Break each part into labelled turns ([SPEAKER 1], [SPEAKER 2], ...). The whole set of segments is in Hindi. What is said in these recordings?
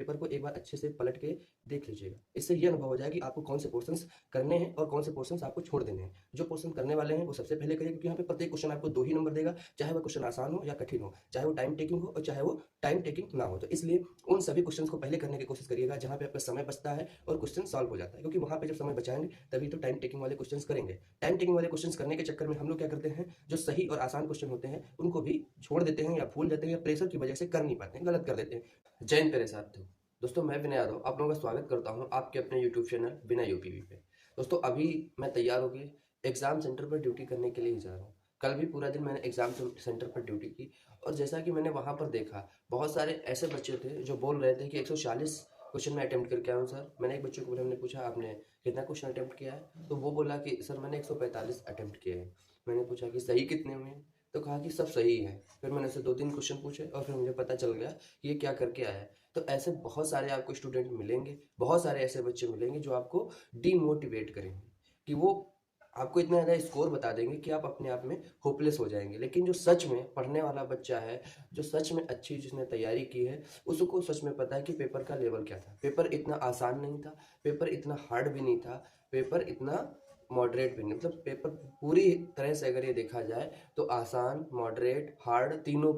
[SPEAKER 1] पेपर को एक बार अच्छे से पलट के देख लीजिएगा। इससे ये अनुभव हो जाएगा कि आपको कौन से पोर्शंस करने हैं और कौन से पोर्शंस आपको छोड़ देने हैं। जो पोर्शन करने वाले हैं वो सबसे पहले करिए, क्योंकि यहाँ पे प्रत्येक क्वेश्चन आपको 2 ही नंबर देगा, चाहे वो क्वेश्चन आसान हो या कठिन हो, चाहे वो टाइम टेकिंग हो और चाहे वो टाइम टेकिंग ना हो। तो इसलिए उन सभी क्वेश्चंस को पहले करने की कोशिश करिएगा जहाँ पे आपका समय बचता है और क्वेश्चन सॉल्व हो जाता है, क्योंकि वहाँ पे जब समय बचाएंगे तभी तो टाइम टेकिंग वाले क्वेश्चंस करेंगे। टाइम टेकिंग वाले क्वेश्चंस करने के चक्कर में हम लोग क्या करते हैं, जो सही और आसान क्वेश्चन होते हैं उनको भी छोड़ देते हैं या भूल जाते हैं या प्रेशर की वजह से कर नहीं पाते हैं, गलत कर देते हैं। जय हिंद प्यारे साथियों। दोस्तों मैं विनय यादव आप लोगों का स्वागत करता हूं आपके अपने YouTube चैनल विनय यूपीवी पे। दोस्तों अभी मैं तैयार हो गई एग्जाम सेंटर पर ड्यूटी करने के लिए ही जा रहा हूँ। कल भी पूरा दिन मैंने एग्जाम सेंटर पर ड्यूटी की और जैसा कि मैंने वहाँ पर देखा, बहुत सारे ऐसे बच्चे थे जो बोल रहे थे कि 140 क्वेश्चन मैं अटेम्प्ट करके आया हूँ सर। मैंने एक बच्चे को मैंने पूछा आपने कितना क्वेश्चन अटेम्प्ट किया है, तो वो बोला कि सर मैंने 145 अटेम्प्ट किए हैं। मैंने पूछा कि सही कितने हुए हैं, तो कहा कि सब सही है। फिर मैंने उससे 2-3 क्वेश्चन पूछे और फिर मुझे पता चल गया कि ये क्या करके आया है। तो ऐसे बहुत सारे आपको स्टूडेंट मिलेंगे, बहुत सारे ऐसे बच्चे मिलेंगे जो आपको डीमोटिवेट करेंगे, कि वो आपको इतना ज़्यादा स्कोर बता देंगे कि आप अपने आप में होपलेस हो जाएंगे। लेकिन जो सच में पढ़ने वाला बच्चा है, जो सच में अच्छी जिसने तैयारी की है, उसको सच में पता है कि पेपर का लेवल क्या था। पेपर इतना आसान नहीं था, पेपर इतना हार्ड भी नहीं था, पेपर इतना मॉडरेट भी नहीं। मतलब पेपर पूरी तरह से अगर ये देखा जाए तो आसान, मॉडरेट, हार्ड तीनों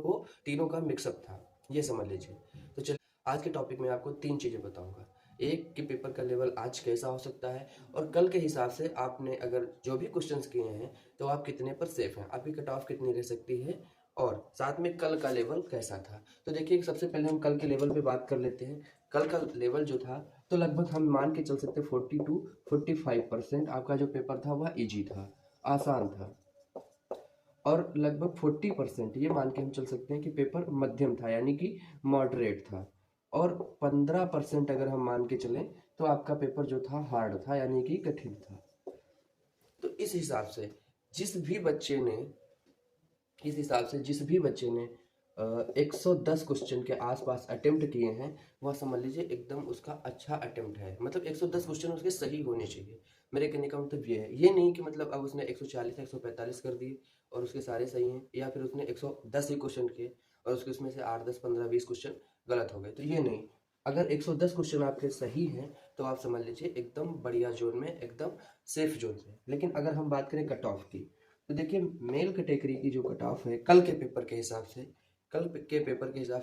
[SPEAKER 1] का मिक्सअप था, ये समझ लीजिए। तो चलिए आज के टॉपिक में आपको 3 चीज़ें बताऊंगा। एक कि पेपर का लेवल आज कैसा हो सकता है, और कल के हिसाब से आपने अगर जो भी क्वेश्चंस किए हैं तो आप कितने पर सेफ हैं, आपकी कट ऑफ कितनी रह सकती है, और साथ में कल का लेवल कैसा था। तो देखिए सबसे पहले हम कल के लेवल पे बात कर लेते हैं। कल का लेवल जो था तो लगभग हम मान के चल सकते 40-45% आपका जो पेपर था वह ईजी था, आसान था। और लगभग 40% ये मान के हम चल सकते हैं कि पेपर मध्यम था, यानी कि मॉडरेट था। और 15% अगर हम मान के चलें तो आपका पेपर जो था हार्ड था, यानी कि कठिन था। तो इस हिसाब से जिस भी बच्चे ने 110 क्वेश्चन के आसपास अटेम्प्ट किए हैं, वह समझ लीजिए एकदम उसका अच्छा अटेम्प्ट है। मतलब 110 क्वेश्चन उसके सही होने चाहिए। मेरे कहने का मतलब ये है, ये नहीं कि मतलब अब उसने 140 145 कर दिए और उसके सारे सही हैं, या फिर उसने 110 ही क्वेश्चन किए और उसके उसमें से 8 10 15 20 क्वेश्चन गलत हो गए, तो ये नहीं। अगर 110 क्वेश्चन आपके सही हैं तो आप समझ लीजिए एकदम बढ़िया जोन में, एकदम सेफ जोन में। लेकिन अगर हम बात करें कट ऑफ की, तो देखिए मेल कैटेगरी की जो कट ऑफ है कल के पेपर के हिसाब से,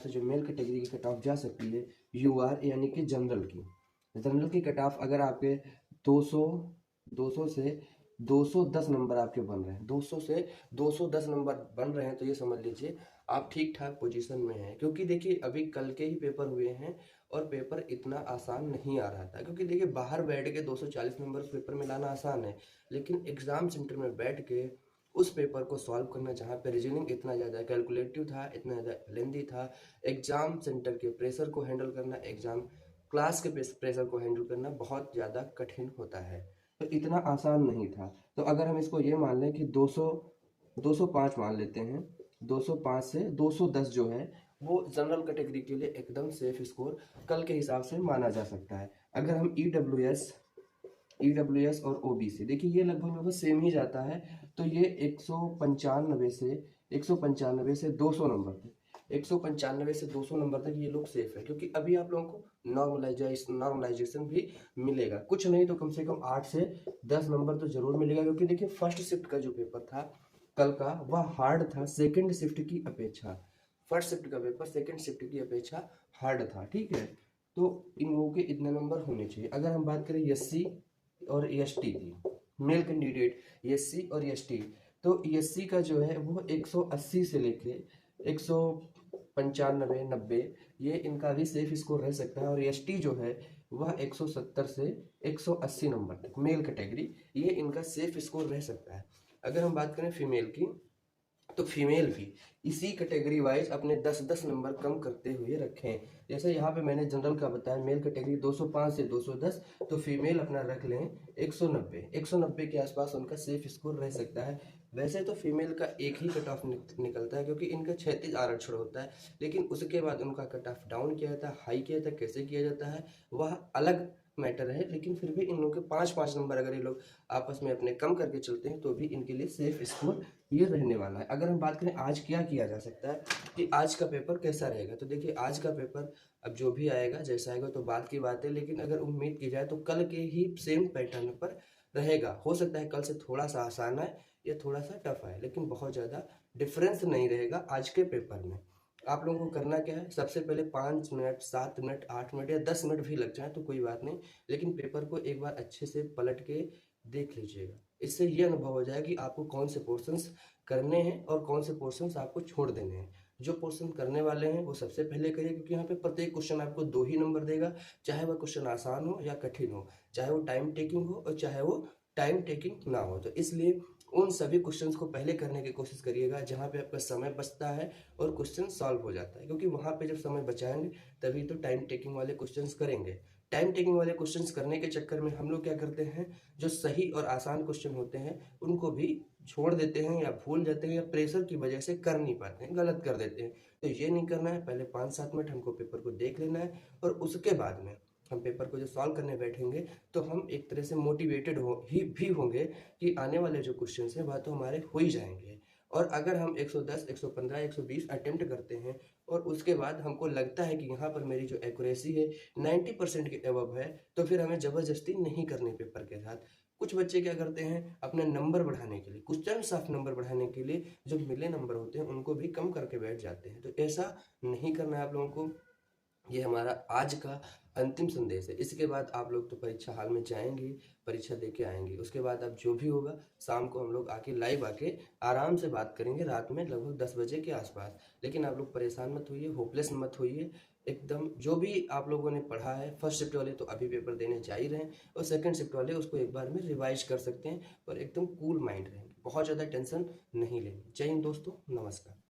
[SPEAKER 1] जो मेल कैटेगरी की कट ऑफ जा सकती है यूआर यानी कि जनरल की कट ऑफ अगर आपके 200 से 210 नंबर आपके बन रहे हैं, 200 से 210 नंबर बन रहे हैं, तो ये समझ लीजिए आप ठीक ठाक पोजीशन में हैं। क्योंकि देखिए अभी कल के ही पेपर हुए हैं और पेपर इतना आसान नहीं आ रहा था, क्योंकि देखिए बाहर बैठ के 240 नंबर उस पेपर में लाना आसान है, लेकिन एग्जाम सेंटर में बैठ के उस पेपर को सॉल्व करना, जहाँ पे रीजनिंग इतना ज़्यादा कैलकुलेटिव था, इतना ज़्यादा लेंदी था, एग्जाम सेंटर के प्रेशर को हैंडल करना, एग्जाम क्लास के प्रेशर को हैंडल करना बहुत ज़्यादा कठिन होता है, तो इतना आसान नहीं था। तो अगर हम इसको ये मान लें कि 205 मान लेते हैं, 205 से 210 जो है वो जनरल कैटेगरी के लिए एकदम सेफ स्कोर कल के हिसाब से माना जा सकता है। अगर हम ईडब्ल्यूएस और ओबीसी देखिए, ये लगभग सेम ही जाता है, तो ये 195 से 200 नंबर तक, 195 से 200 नंबर तक ये लोग सेफ है। क्योंकि अभी आप लोगों को नॉर्मलाइजेशन भी मिलेगा, कुछ नहीं तो कम से कम 8 से 10 नंबर तो जरूर मिलेगा। क्योंकि देखिए फर्स्ट शिफ्ट का जो पेपर था कल का वह हार्ड था सेकंड शिफ्ट की अपेक्षा। फर्स्ट शिफ्ट का पेपर सेकंड शिफ्ट की अपेक्षा हार्ड था, ठीक है। तो इन लोगों के इतने नंबर होने चाहिए। अगर हम बात करें एससी और एसटी की, मेल कैंडिडेट एससी और एसटी, तो एससी का जो है वो 180 से लेके 195 90 ये इनका भी सेफ स्कोर रह सकता है। और एसटी जो है वह 170 से 180 नंबर तक मेल कैटेगरी, ये इनका सेफ स्कोर रह सकता है। अगर हम बात करें फीमेल की, तो फीमेल भी इसी कैटेगरी वाइज अपने 10-10 नंबर कम करते हुए रखें। जैसे यहाँ पे मैंने जनरल का बताया, मेल कैटेगरी 205 से 210, तो फीमेल अपना रख लें 190 के आसपास उनका सेफ स्कोर रह सकता है। वैसे तो फीमेल का एक ही कट ऑफ निकलता है क्योंकि इनका 36 आरक्षण होता है, लेकिन उसके बाद उनका कट ऑफ डाउन किया जाता है, हाई किया जाता है, कैसे किया जाता है वह अलग मैटर है। लेकिन फिर भी इन लोगों के 5-5 नंबर अगर ये लोग आपस में अपने कम करके चलते हैं तो भी इनके लिए सेफ स्कोर ये रहने वाला है। अगर हम बात करें आज क्या किया जा सकता है कि आज का पेपर कैसा रहेगा, तो देखिए आज का पेपर अब जो भी आएगा जैसा आएगा तो बात की बात है, लेकिन अगर उम्मीद की जाए तो कल के ही सेम पैटर्न पर रहेगा। हो सकता है कल से थोड़ा सा आसान है या थोड़ा सा टफ है, लेकिन बहुत ज़्यादा डिफरेंस नहीं रहेगा आज के पेपर में। आप लोगों को करना क्या है, सबसे पहले 5 मिनट, 7 मिनट, 8 मिनट या 10 मिनट भी लग जाए तो कोई बात नहीं, लेकिन पेपर को एक बार अच्छे से पलट के देख लीजिएगा। इससे ये अनुभव हो जाएगा कि आपको कौन से पोर्शंस करने हैं और कौन से पोर्शंस आपको छोड़ देने हैं। जो पोर्शन करने वाले हैं वो सबसे पहले करिए, क्योंकि यहाँ पे प्रत्येक क्वेश्चन आपको 2 ही नंबर देगा, चाहे वह क्वेश्चन आसान हो या कठिन हो, चाहे वो टाइम टेकिंग हो और चाहे वो टाइम टेकिंग ना हो। तो इसलिए उन सभी क्वेश्चंस को पहले करने की कोशिश करिएगा जहाँ पे आपका समय बचता है और क्वेश्चन सॉल्व हो जाता है, क्योंकि वहाँ पे जब समय बचाएंगे तभी तो टाइम टेकिंग वाले क्वेश्चंस करेंगे। टाइम टेकिंग वाले क्वेश्चंस करने के चक्कर में हम लोग क्या करते हैं, जो सही और आसान क्वेश्चन होते हैं उनको भी छोड़ देते हैं या भूल जाते हैं या प्रेशर की वजह से कर नहीं पाते हैं, गलत कर देते हैं। तो ये नहीं करना है, पहले 5-7 मिनट हमको पेपर को देख लेना है और उसके बाद में हम पेपर को जो सॉल्व करने बैठेंगे तो हम एक तरह से मोटिवेटेड भी होंगे कि आने वाले जो क्वेश्चन हैं वह तो हमारे हो ही जाएंगे। और अगर हम 110, 115, 120 अटेम्प्ट करते हैं और उसके बाद हमको लगता है कि यहाँ पर मेरी जो एक्यूरेसी है 90% के अबव है, तो फिर हमें ज़बरदस्ती नहीं करनी पेपर के साथ। कुछ बच्चे क्या करते हैं, अपने नंबर बढ़ाने के लिए, क्वेश्चन ऑफ नंबर बढ़ाने के लिए जो मिले नंबर होते हैं उनको भी कम करके बैठ जाते हैं। तो ऐसा नहीं करना है आप लोगों को। ये हमारा आज का अंतिम संदेश है। इसके बाद आप लोग तो परीक्षा हाल में जाएंगे, परीक्षा दे के आएंगे, उसके बाद अब जो भी होगा शाम को हम लोग आके लाइव आके आराम से बात करेंगे, रात में लगभग 10 बजे के आसपास। लेकिन आप लोग परेशान मत होइए, होपलेस मत होइए, एकदम जो भी आप लोगों ने पढ़ा है फर्स्ट शिफ्ट वाले तो अभी पेपर देने जा ही रहे हैं और सेकंड शिफ्ट वाले उसको एक बार में रिवाइज कर सकते हैं और एकदम कूल माइंड रहेंगे, बहुत ज़्यादा टेंशन नहीं लेनी। जय हिंद दोस्तों, नमस्कार।